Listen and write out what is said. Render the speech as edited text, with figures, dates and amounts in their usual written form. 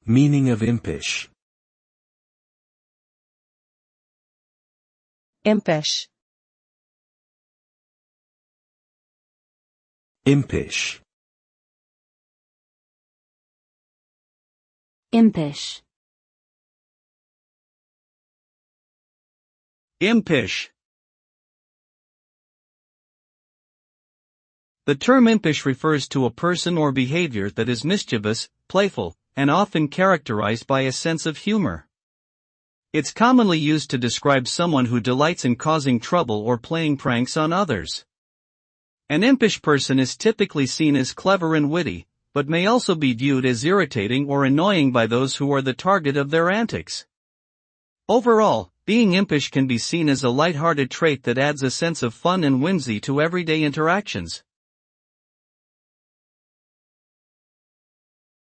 Meaning of impish. Impish. Impish. Impish. Impish. The term impish refers to a person or behavior that is mischievous, playful, and often characterized by a sense of humor. It's commonly used to describe someone who delights in causing trouble or playing pranks on others. An impish person is typically seen as clever and witty, but may also be viewed as irritating or annoying by those who are the target of their antics. Overall, being impish can be seen as a light-hearted trait that adds a sense of fun and whimsy to everyday interactions.